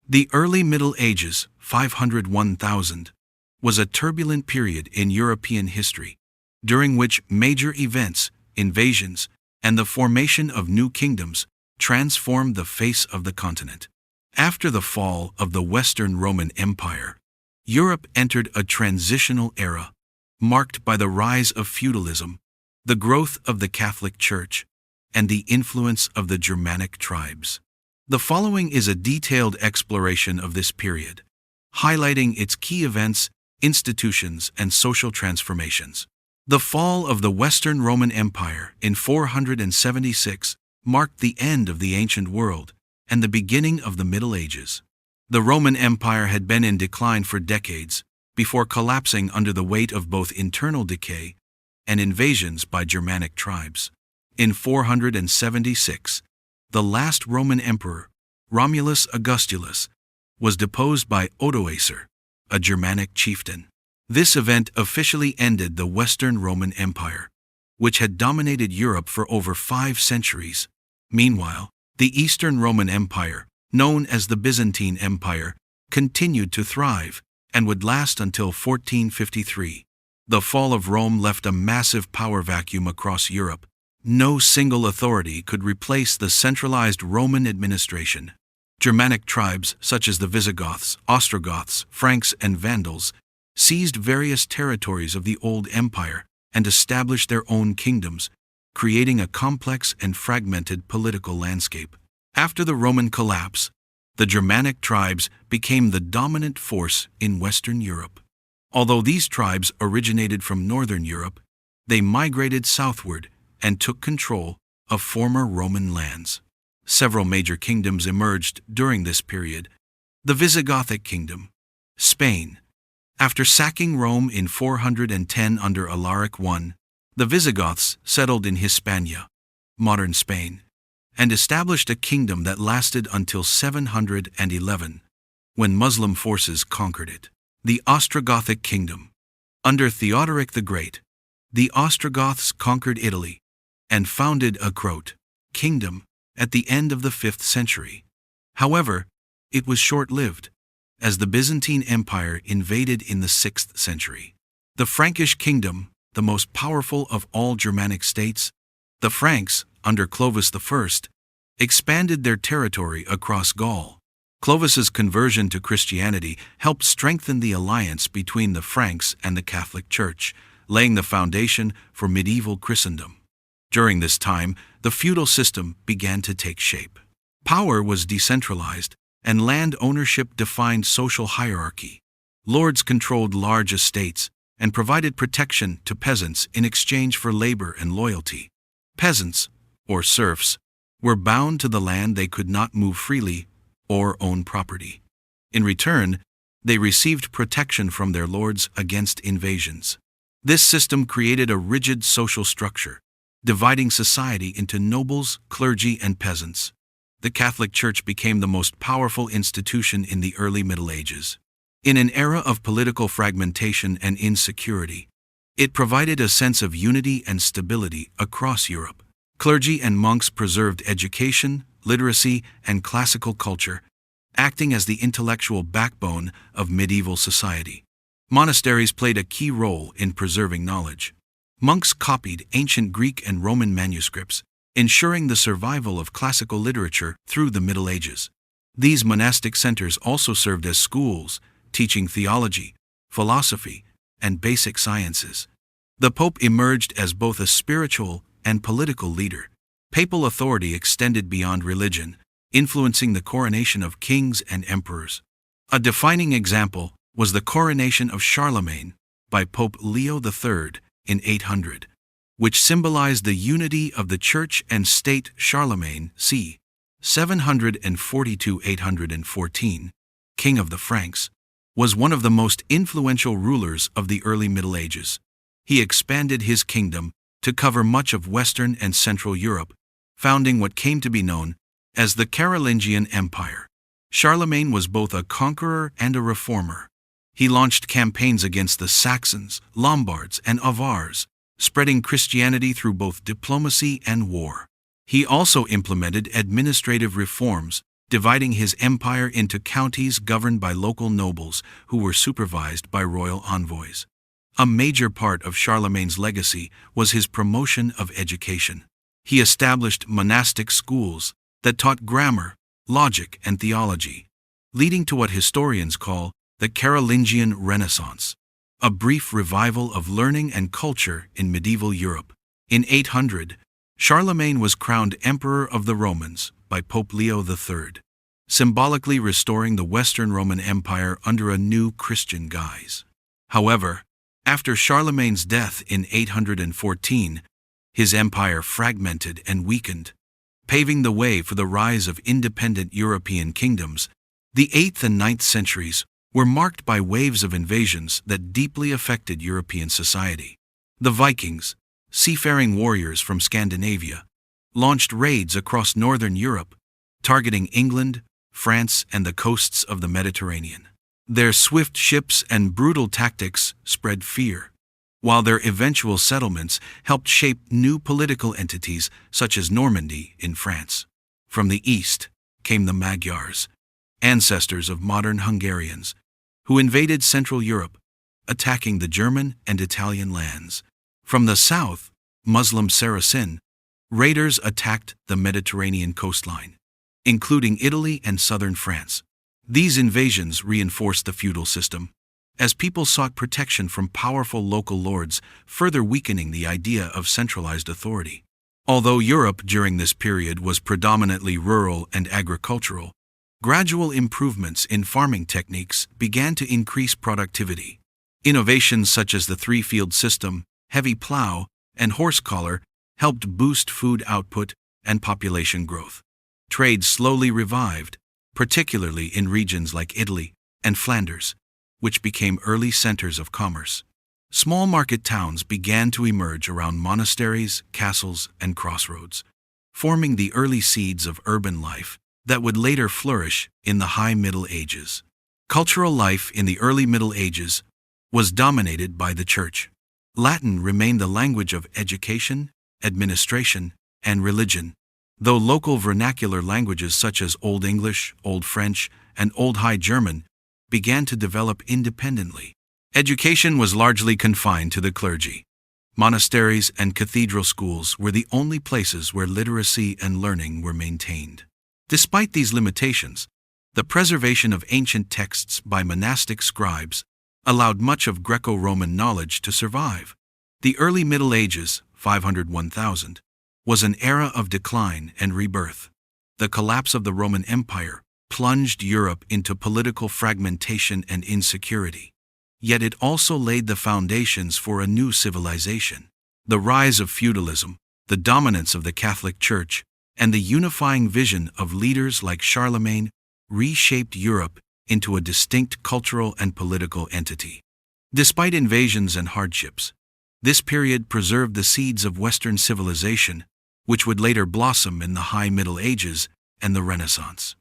The early Middle Ages, 501,000, was a turbulent period in European history, during which major events, invasions, and the formation of new kingdoms transformed the face of the continent. After the fall of the Western Roman Empire, Europe entered a transitional era, marked by the rise of feudalism, the growth of the Catholic Church, and the influence of the Germanic tribes. The following is a detailed exploration of this period, highlighting its key events, institutions, and social transformations. The fall of the Western Roman Empire in 476 marked the end of the ancient world and the beginning of the Middle Ages. The Roman Empire had been in decline for decades before collapsing under the weight of both internal decay and invasions by Germanic tribes. In 476, the last Roman emperor, Romulus Augustulus, was deposed by Odoacer, a Germanic chieftain. This event officially ended the Western Roman Empire, which had dominated Europe for over 5 centuries. Meanwhile, the Eastern Roman Empire, known as the Byzantine Empire, continued to thrive and would last until 1453. The fall of Rome left a massive power vacuum across Europe. No single authority could replace the centralized Roman administration. Germanic tribes such as the Visigoths, Ostrogoths, Franks, and Vandals seized various territories of the old empire and established their own kingdoms, creating a complex and fragmented political landscape. After the Roman collapse, the Germanic tribes became the dominant force in Western Europe. Although these tribes originated from Northern Europe, they migrated southward and took control of former Roman lands. Several major kingdoms emerged during this period. The Visigothic Kingdom, Spain. After sacking Rome in 410 under Alaric I, the Visigoths settled in Hispania, modern Spain, and established a kingdom that lasted until 711, when Muslim forces conquered it. The Ostrogothic Kingdom. Under Theodoric the Great, the Ostrogoths conquered Italy and founded a Croat kingdom at the end of the 5th century. However, it was short-lived, as the Byzantine Empire invaded in the 6th century. The Frankish Kingdom, the most powerful of all Germanic states, the Franks, under Clovis I, expanded their territory across Gaul. Clovis's conversion to Christianity helped strengthen the alliance between the Franks and the Catholic Church, laying the foundation for medieval Christendom. During this time, the feudal system began to take shape. Power was decentralized, and land ownership defined social hierarchy. Lords controlled large estates and provided protection to peasants in exchange for labor and loyalty. Peasants, or serfs, were bound to the land they could not move freely or own property. In return, they received protection from their lords against invasions. This system created a rigid social structure, dividing society into nobles, clergy, and peasants. The Catholic Church became the most powerful institution in the early Middle Ages. In an era of political fragmentation and insecurity, it provided a sense of unity and stability across Europe. Clergy and monks preserved education, literacy, and classical culture, acting as the intellectual backbone of medieval society. Monasteries played a key role in preserving knowledge. Monks copied ancient Greek and Roman manuscripts, ensuring the survival of classical literature through the Middle Ages. These monastic centers also served as schools, teaching theology, philosophy, and basic sciences. The Pope emerged as both a spiritual and political leader. Papal authority extended beyond religion, influencing the coronation of kings and emperors. A defining example was the coronation of Charlemagne by Pope Leo III in 800, which symbolized the unity of the church and state. Charlemagne, c. 742–814, king of the Franks, was one of the most influential rulers of the early Middle Ages. He expanded his kingdom to cover much of Western and Central Europe, founding what came to be known as the Carolingian Empire. Charlemagne was both a conqueror and a reformer. He launched campaigns against the Saxons, Lombards, and Avars, spreading Christianity through both diplomacy and war. He also implemented administrative reforms dividing his empire into counties governed by local nobles who were supervised by royal envoys. A major part of Charlemagne's legacy was his promotion of education. He established monastic schools that taught grammar, logic, and theology, leading to what historians call the Carolingian Renaissance, a brief revival of learning and culture in medieval Europe. In 800, Charlemagne was crowned Emperor of the Romans by Pope Leo III, symbolically restoring the Western Roman Empire under a new Christian guise. However, after Charlemagne's death in 814, his empire fragmented and weakened, paving the way for the rise of independent European kingdoms. The 8th and 9th centuries were marked by waves of invasions that deeply affected European society. The Vikings, seafaring warriors from Scandinavia, launched raids across northern Europe, targeting England, France, and the coasts of the Mediterranean. Their swift ships and brutal tactics spread fear, while their eventual settlements helped shape new political entities such as Normandy in France. From the east came the Magyars, ancestors of modern Hungarians, who invaded Central Europe, attacking the German and Italian lands. From the south, Muslim Saracen raiders attacked the Mediterranean coastline, including Italy and southern France. These invasions reinforced the feudal system, as people sought protection from powerful local lords, further weakening the idea of centralized authority. Although Europe during this period was predominantly rural and agricultural, gradual improvements in farming techniques began to increase productivity. Innovations such as the three-field system, heavy plow, and horse collar helped boost food output and population growth. Trade slowly revived, particularly in regions like Italy and Flanders, which became early centers of commerce. Small market towns began to emerge around monasteries, castles, and crossroads, forming the early seeds of urban life that would later flourish in the High Middle Ages. Cultural life in the early Middle Ages was dominated by the Church. Latin remained the language of education, administration, and religion, though local vernacular languages such as Old English, Old French, and Old High German began to develop independently. Education was largely confined to the clergy. Monasteries and cathedral schools were the only places where literacy and learning were maintained. Despite these limitations, the preservation of ancient texts by monastic scribes allowed much of Greco-Roman knowledge to survive. The early Middle Ages, 500–1000, was an era of decline and rebirth. The collapse of the Roman Empire plunged Europe into political fragmentation and insecurity. Yet it also laid the foundations for a new civilization. The rise of feudalism, the dominance of the Catholic Church, and the unifying vision of leaders like Charlemagne reshaped Europe into a distinct cultural and political entity. Despite invasions and hardships, this period preserved the seeds of Western civilization, which would later blossom in the High Middle Ages and the Renaissance.